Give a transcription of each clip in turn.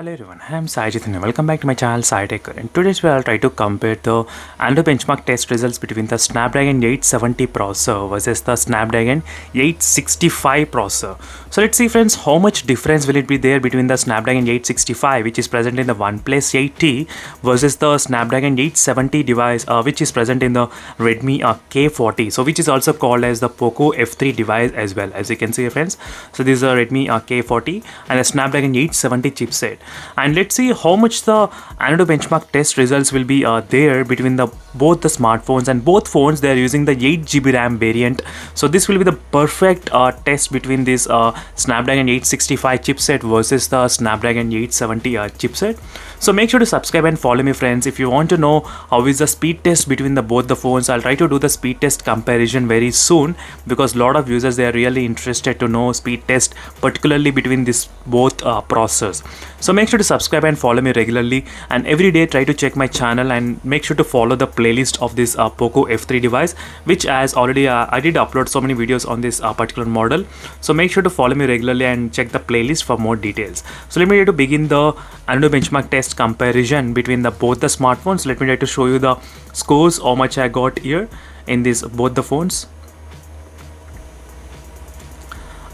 Hello everyone, I am Sai Chaitanya. Welcome back to my channel Sai Tech. In today's video, I'll try to compare the ANTU benchmark test results between the Snapdragon 870 processor versus the Snapdragon 865 processor. So let's see friends, how much difference will it be there between the Snapdragon 865 which is present in the OnePlus 8T versus the Snapdragon 870 device which is present in the Redmi K40. So which is also called as the Poco F3 device as well, as you can see friends. So this is a Redmi K40 and a Snapdragon 870 chipset. And let's see how much the ANTU benchmark test results will be there between both the smartphones, and both phones they are using the 8GB RAM variant. So this will be the perfect test between this Snapdragon 865 chipset versus the Snapdragon 870 chipset. So make sure to subscribe and follow me friends. If you want to know how is the speed test between both the phones, I'll try to do the speed test comparison very soon, because a lot of users they are really interested to know speed test particularly between these both processors. So make sure to subscribe and follow me regularly, and every day try to check my channel and make sure to follow the playlist of this Poco F3 device, which as already I did upload so many videos on this particular model. So make sure to follow me regularly and check the playlist for more details. So let me try to begin the ANTU benchmark test comparison between both the smartphones. Let me try to show you the scores, how much I got here in both the phones.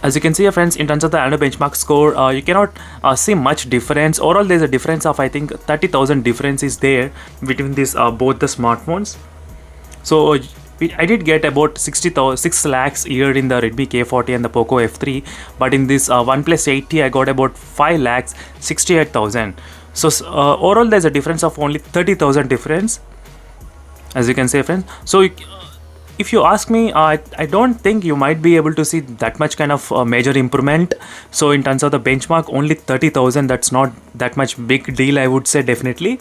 As you can see friends, in terms of the ANTU benchmark score, you cannot see much difference. Overall there is a difference of I think 30,000 difference is there between these both the smartphones. So I did get about 6 lakhs here in the Redmi K40 and the Poco F3, but in this OnePlus 8T I got about 5 lakhs 68,000. So overall there's a difference of only 30,000 difference, as you can see friends. So if you ask me, I don't think you might be able to see that much kind of major improvement. So in terms of the benchmark, only 30,000, that's not that much big deal, I would say, definitely.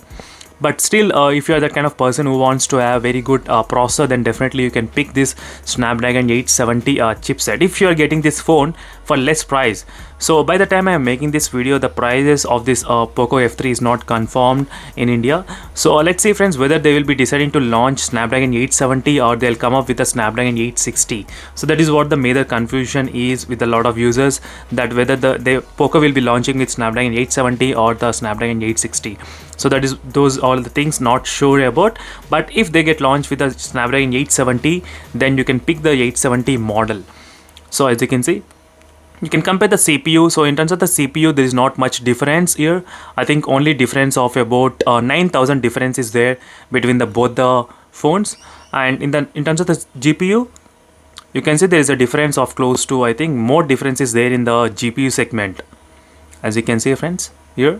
But still, if you are that kind of person who wants to have very good processor, then definitely you can pick this Snapdragon 870 chipset if you are getting this phone for less price. So by the time I am making this video, the prices of this Poco F3 is not confirmed in India. So let's see friends whether they will be deciding to launch Snapdragon 870 or they'll come up with a Snapdragon 860. So that is what the major confusion is with a lot of users, that whether the Poco will be launching with Snapdragon 870 or the Snapdragon 860. So that is those all the things not sure about. But if they get launched with a Snapdragon 870, then you can pick the 870 model. So as you can see, you can compare the CPU. So in terms of the CPU, there is not much difference here. I think only difference of about 9,000 difference is there between both the phones. And in terms of the GPU, you can see there is a difference of close to, I think more difference is there in the GPU segment, as you can see friends here.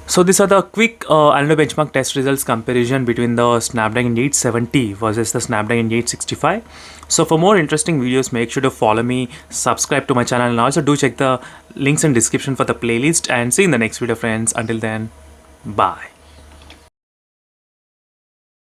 So these are the quick ANTU benchmark test results comparison between the Snapdragon 870 versus the Snapdragon 865. So for more interesting videos, make sure to follow me, subscribe to my channel, and also do check the links in description for the playlist, and see you in the next video friends. Until then, bye.